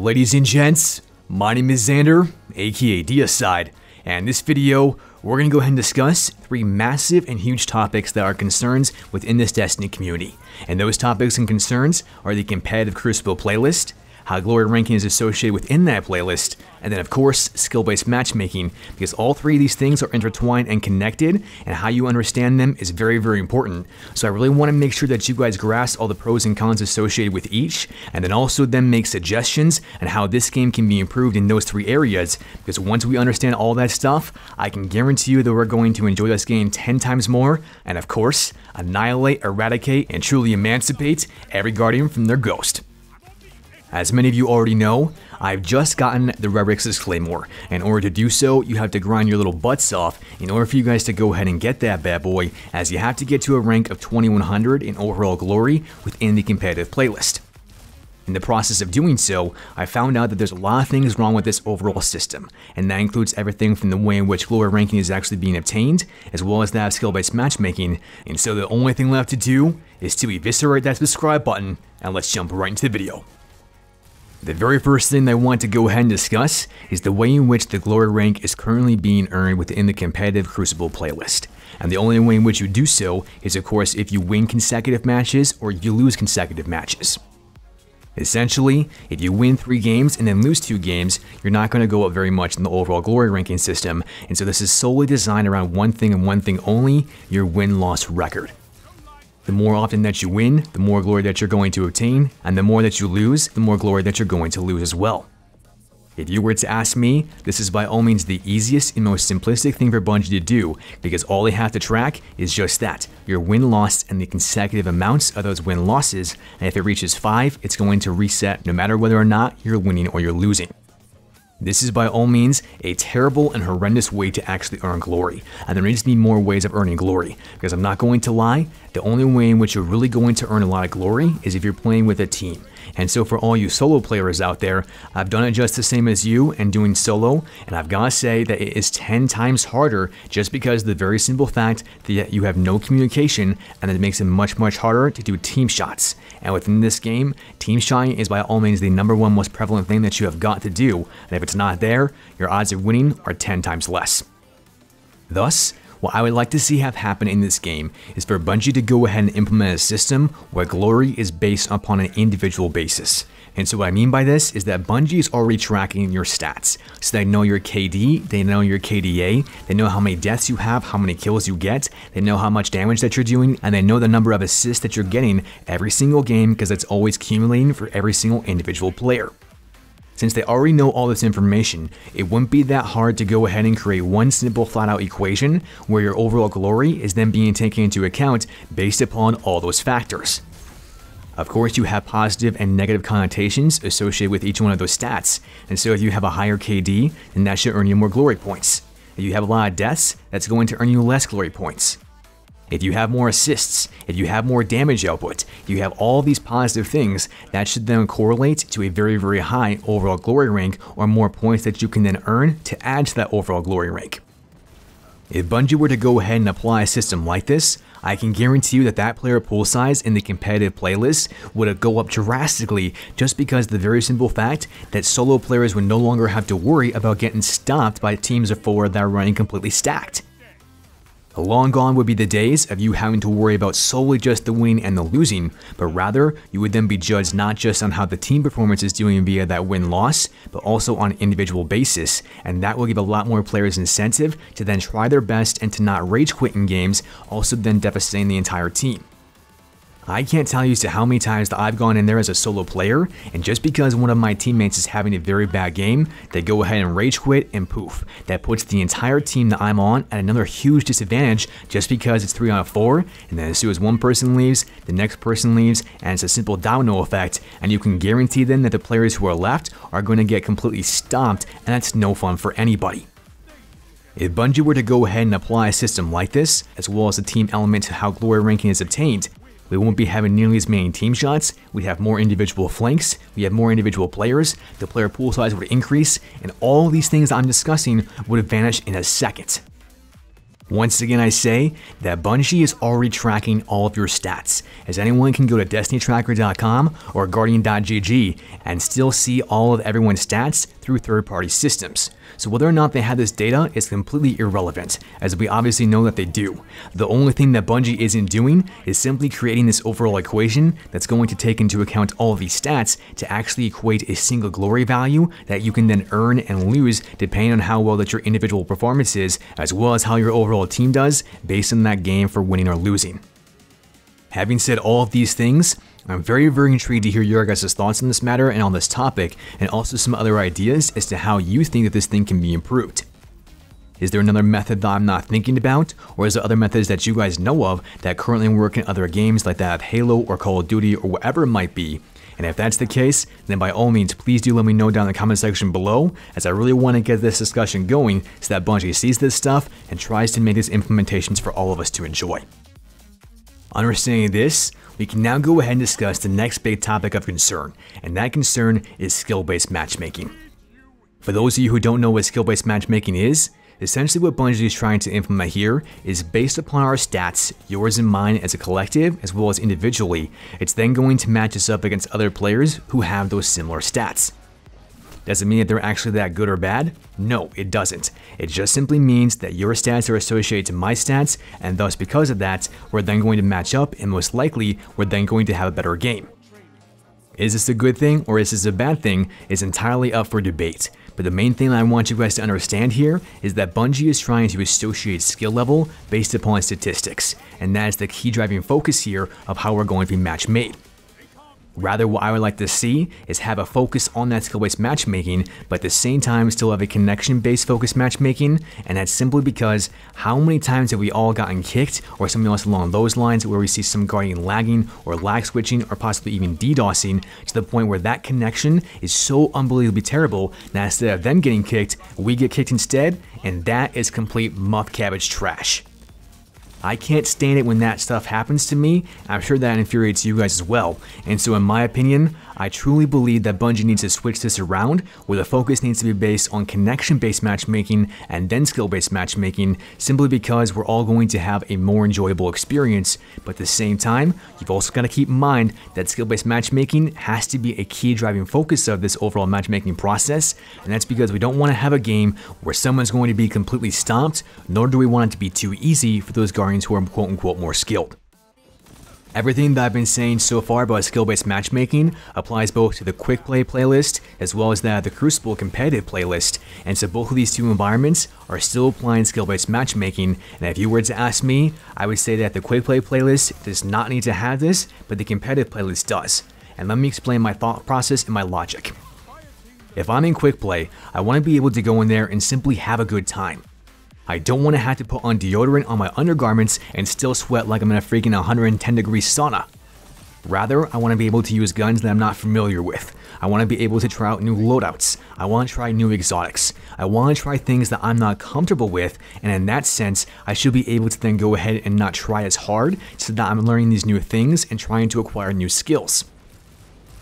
Ladies and gents, my name is Xander, aka Deicide, and in this video, we're going to go ahead and discuss 3 massive and huge topics that are concerns within this Destiny community. And those topics and concerns are the competitive Crucible playlist, how glory ranking is associated within that playlist, and then of course, skill-based matchmaking, because all 3 of these things are intertwined and connected, and how you understand them is very, very important. So I really want to make sure that you guys grasp all the pros and cons associated with each, and then also then make suggestions on how this game can be improved in those 3 areas, because once we understand all that stuff, I can guarantee you that we're going to enjoy this game 10 times more, and of course, annihilate, eradicate, and truly emancipate every Guardian from their ghost. As many of you already know, I've just gotten the Rerix's Claymore. In order to do so, you have to grind your little butts off in order for you guys to go ahead and get that bad boy, as you have to get to a rank of 2100 in overall glory within the competitive playlist. In the process of doing so, I found out that there's a lot of things wrong with this overall system, and that includes everything from the way in which glory ranking is actually being obtained, as well as that of skill-based matchmaking, and so the only thing left to do is to eviscerate that subscribe button, and let's jump right into the video. The very first thing I want to go ahead and discuss is the way in which the glory rank is currently being earned within the competitive Crucible playlist. And the only way in which you do so is of course if you win consecutive matches or you lose consecutive matches. Essentially, if you win 3 games and then lose 2 games, you're not going to go up very much in the overall glory ranking system, and so this is solely designed around one thing and one thing only, your win-loss record. The more often that you win, the more glory that you're going to obtain, and the more that you lose, the more glory that you're going to lose as well. If you were to ask me, this is by all means the easiest and most simplistic thing for Bungie to do, because all they have to track is just that, your win-loss and the consecutive amounts of those win-losses, and if it reaches 5, it's going to reset no matter whether or not you're winning or you're losing. This is by all means a terrible and horrendous way to actually earn glory, and there needs to be more ways of earning glory, because I'm not going to lie, the only way in which you're really going to earn a lot of glory is if you're playing with a team. And so for all you solo players out there, I've done it just the same as you and doing solo, and I've got to say that it is 10 times harder just because of the very simple fact that you have no communication, and it makes it much harder to do team shots. And within this game, team shotting is by all means the #1 most prevalent thing that you have got to do, and if it's not there, your odds of winning are 10 times less. Thus, what I would like to see have happen in this game is for Bungie to go ahead and implement a system where glory is based upon an individual basis. And so what I mean by this is that Bungie is already tracking your stats. So they know your KD, they know your KDA, they know how many deaths you have, how many kills you get, they know how much damage that you're doing, and they know the number of assists that you're getting every single game because it's always accumulating for every single individual player. Since they already know all this information, it wouldn't be that hard to go ahead and create one simple flat-out equation where your overall glory is then being taken into account based upon all those factors. Of course, you have positive and negative connotations associated with each one of those stats, and so if you have a higher KD, then that should earn you more glory points. If you have a lot of deaths, that's going to earn you less glory points. If you have more assists, if you have more damage output, you have all these positive things, that should then correlate to a very high overall glory rank or more points that you can then earn to add to that overall glory rank. If Bungie were to go ahead and apply a system like this, I can guarantee you that that player pool size in the competitive playlist would go up drastically just because of the very simple fact that solo players would no longer have to worry about getting stopped by teams of 4 that are running completely stacked. Long gone would be the days of you having to worry about solely just the winning and the losing, but rather you would then be judged not just on how the team performance is doing via that win-loss, but also on an individual basis, and that will give a lot more players incentive to then try their best and to not rage quit in games, also then devastating the entire team. I can't tell you as to how many times that I've gone in there as a solo player, and just because one of my teammates is having a very bad game, they go ahead and rage quit and poof. That puts the entire team that I'm on at another huge disadvantage just because it's 3 out of 4, and then as soon as one person leaves, the next person leaves, and it's a simple domino effect, and you can guarantee then that the players who are left are going to get completely stomped, and that's no fun for anybody. If Bungie were to go ahead and apply a system like this, as well as a team element to how glory ranking is obtained, we won't be having nearly as many team shots, we'd have more individual flanks, we have more individual players, the player pool size would increase, and all these things I'm discussing would vanish in a second. Once again, I say that Bungie is already tracking all of your stats, as anyone can go to destinytracker.com or guardian.gg and still see all of everyone's stats through third-party systems. So whether or not they have this data is completely irrelevant, as we obviously know that they do. The only thing that Bungie isn't doing is simply creating this overall equation that's going to take into account all of these stats to actually equate a single glory value that you can then earn and lose depending on how well that your individual performance is, as well as how your overall team does based on that game for winning or losing. Having said all of these things, I'm very intrigued to hear your guys' thoughts on this matter and on this topic, and also some other ideas as to how you think that this thing can be improved. Is there another method that I'm not thinking about, or is there other methods that you guys know of that currently work in other games like that of Halo or Call of Duty or whatever it might be? And if that's the case, then by all means, please do let me know down in the comment section below, as I really want to get this discussion going so that Bungie sees this stuff and tries to make these implementations for all of us to enjoy. Understanding this, we can now go ahead and discuss the next big topic of concern, and that concern is skill-based matchmaking. For those of you who don't know what skill-based matchmaking is, essentially what Bungie is trying to implement here is based upon our stats, yours and mine as a collective as well as individually, it's then going to match us up against other players who have those similar stats. Does it mean that they're actually that good or bad? No, it doesn't. It just simply means that your stats are associated to my stats, and thus because of that, we're then going to match up, and most likely, we're then going to have a better game. Is this a good thing or is this a bad thing is entirely up for debate, but the main thing that I want you guys to understand here is that Bungie is trying to associate skill level based upon statistics, and that is the key driving focus here of how we're going to be match made. Rather, what I would like to see is have a focus on that skill-based matchmaking, but at the same time still have a connection-based focus matchmaking, and that's simply because how many times have we all gotten kicked or something else along those lines where we see some Guardian lagging or lag switching or possibly even DDoSing to the point where that connection is so unbelievably terrible that instead of them getting kicked, we get kicked instead, and that is complete muff cabbage trash. I can't stand it when that stuff happens to me. I'm sure that infuriates you guys as well. And so in my opinion, I truly believe that Bungie needs to switch this around, where the focus needs to be based on connection-based matchmaking and then skill-based matchmaking, simply because we're all going to have a more enjoyable experience. But at the same time, you've also got to keep in mind that skill-based matchmaking has to be a key driving focus of this overall matchmaking process, and that's because we don't want to have a game where someone's going to be completely stomped, nor do we want it to be too easy for those Guardians who are quote-unquote more skilled. Everything that I've been saying so far about skill-based matchmaking applies both to the Quick Play playlist as well as that of the Crucible competitive playlist, and so both of these two environments are still applying skill-based matchmaking, and if you were to ask me, I would say that the Quick Play playlist does not need to have this, but the competitive playlist does. And let me explain my thought process and my logic. If I'm in Quick Play, I want to be able to go in there and simply have a good time. I don't want to have to put on deodorant on my undergarments and still sweat like I'm in a freaking 110-degree sauna. Rather, I want to be able to use guns that I'm not familiar with. I want to be able to try out new loadouts. I want to try new exotics. I want to try things that I'm not comfortable with, and in that sense, I should be able to then go ahead and not try as hard so that I'm learning these new things and trying to acquire new skills.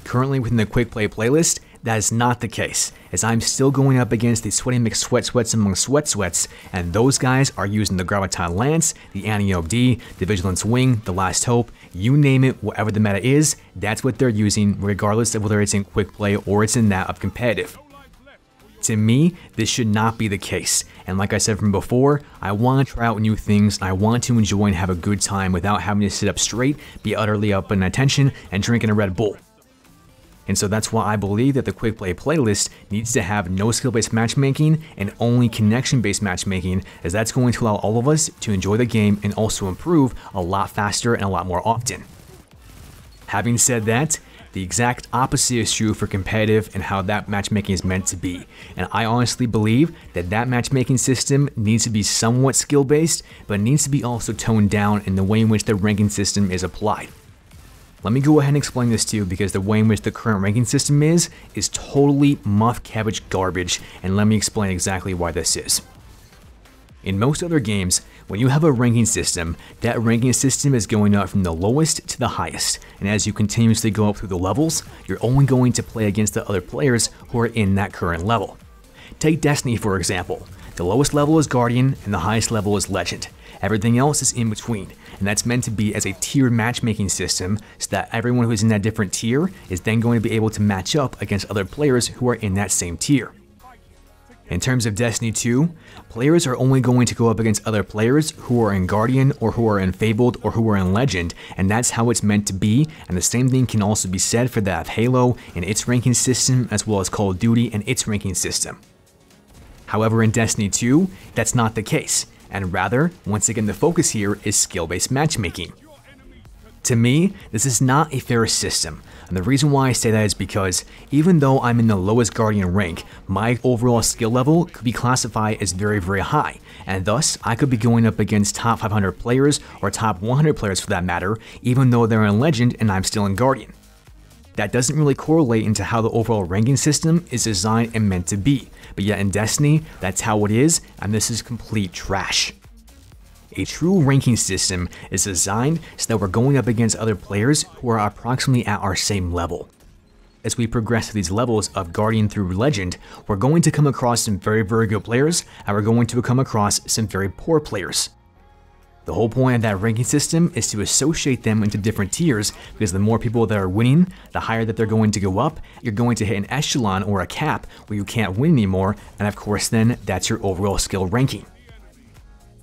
Currently within the Quick Play playlist, that is not the case, as I'm still going up against the Sweaty McSweats among sweats, and those guys are using the Graviton Lance, the Anti-OD, the Vigilance Wing, the Last Hope, you name it, whatever the meta is, that's what they're using, regardless of whether it's in Quick Play or it's in that of competitive. To me, this should not be the case, and like I said from before, I want to try out new things, and I want to enjoy and have a good time without having to sit up straight, be utterly up in attention, and drinking a Red Bull. And so that's why I believe that the Quick Play playlist needs to have no skill-based matchmaking and only connection-based matchmaking, as that's going to allow all of us to enjoy the game and also improve a lot faster and a lot more often. Having said that, the exact opposite is true for competitive and how that matchmaking is meant to be, and I honestly believe that that matchmaking system needs to be somewhat skill-based, but needs to be also toned down in the way in which the ranking system is applied. Let me go ahead and explain this to you, because the way in which the current ranking system is totally muff cabbage garbage, and let me explain exactly why this is. In most other games, when you have a ranking system, that ranking system is going up from the lowest to the highest, and as you continuously go up through the levels, you're only going to play against the other players who are in that current level. Take Destiny for example. The lowest level is Guardian, and the highest level is Legend. Everything else is in between, and that's meant to be as a tiered matchmaking system so that everyone who's in that different tier is then going to be able to match up against other players who are in that same tier. In terms of Destiny 2, players are only going to go up against other players who are in Guardian or who are in Fabled or who are in Legend, and that's how it's meant to be, and the same thing can also be said for that of Halo and its ranking system, as well as Call of Duty and its ranking system. However, in Destiny 2, that's not the case, and rather, once again the focus here is skill-based matchmaking. To me, this is not a fair system, and the reason why I say that is because even though I'm in the lowest Guardian rank, my overall skill level could be classified as very, very high, and thus I could be going up against top 500 players or top 100 players for that matter, even though they're in Legend and I'm still in Guardian. That doesn't really correlate into how the overall ranking system is designed and meant to be, but yet in Destiny, that's how it is, and this is complete trash. A true ranking system is designed so that we're going up against other players who are approximately at our same level. As we progress to these levels of Guardian through Legend, we're going to come across some very, very good players, and we're going to come across some very poor players. The whole point of that ranking system is to associate them into different tiers, because the more people that are winning, the higher that they're going to go up. You're going to hit an echelon or a cap where you can't win anymore, and of course then that's your overall skill ranking.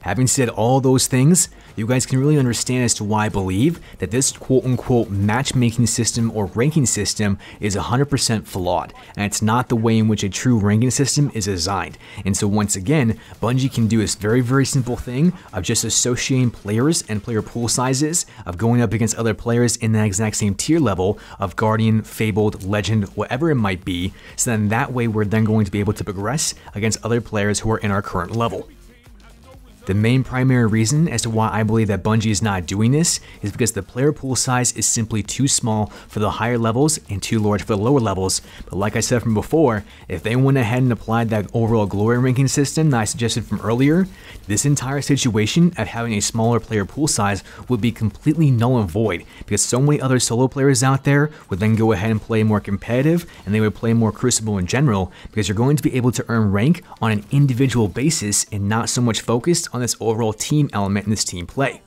Having said all those things, you guys can really understand as to why I believe that this quote-unquote matchmaking system or ranking system is 100% flawed, and it's not the way in which a true ranking system is designed. And so once again, Bungie can do this very, very simple thing of just associating players and player pool sizes, of going up against other players in that exact same tier level of Guardian, Fabled, Legend, whatever it might be, so then that way we're then going to be able to progress against other players who are in our current level. The main primary reason as to why I believe that Bungie is not doing this is because the player pool size is simply too small for the higher levels and too large for the lower levels. But like I said from before, if they went ahead and applied that overall glory ranking system that I suggested from earlier, this entire situation of having a smaller player pool size would be completely null and void, because so many other solo players out there would then go ahead and play more competitive, and they would play more Crucible in general, because you're going to be able to earn rank on an individual basis and not so much focused on this overall team element in this team play.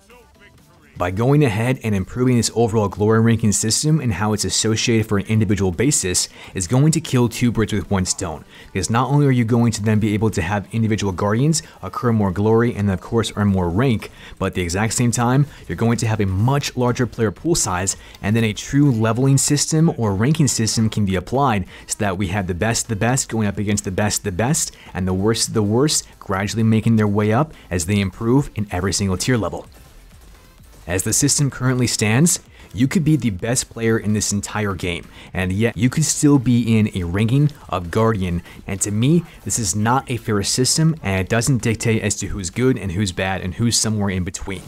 By going ahead and improving this overall glory ranking system and how it's associated for an individual basis is going to kill two birds with one stone, because not only are you going to then be able to have individual guardians accrue more glory and of course earn more rank, but at the exact same time you're going to have a much larger player pool size, and then a true leveling system or ranking system can be applied so that we have the best of the best going up against the best of the best, and the worst of the worst gradually making their way up as they improve in every single tier level. As the system currently stands, you could be the best player in this entire game, and yet you could still be in a ranking of Guardian, and to me, this is not a fair system, and it doesn't dictate as to who's good and who's bad and who's somewhere in between.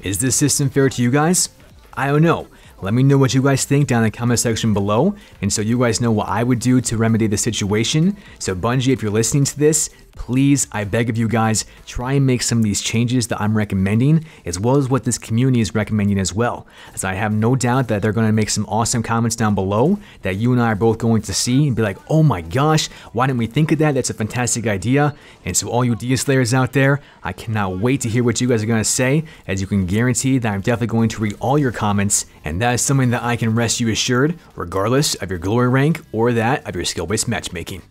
Is this system fair to you guys? I don't know. Let me know what you guys think down in the comment section below, and so you guys know what I would do to remedy the situation. So Bungie, if you're listening to this, please, I beg of you guys, try and make some of these changes that I'm recommending, as well as what this community is recommending as well, as I have no doubt that they're going to make some awesome comments down below that you and I are both going to see and be like, oh my gosh, why didn't we think of that? That's a fantastic idea. And so all you Dia Slayers out there, I cannot wait to hear what you guys are going to say, as you can guarantee that I'm definitely going to read all your comments, and that is something that I can rest you assured, regardless of your glory rank or that of your skill-based matchmaking.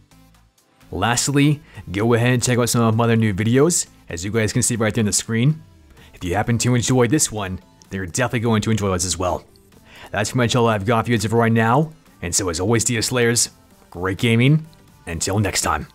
Lastly, go ahead and check out some of my other new videos, as you guys can see right there on the screen. If you happen to enjoy this one, then you're definitely going to enjoy those as well. That's pretty much all I've got for you for right now, and so as always, Dia Slayers, great gaming, until next time.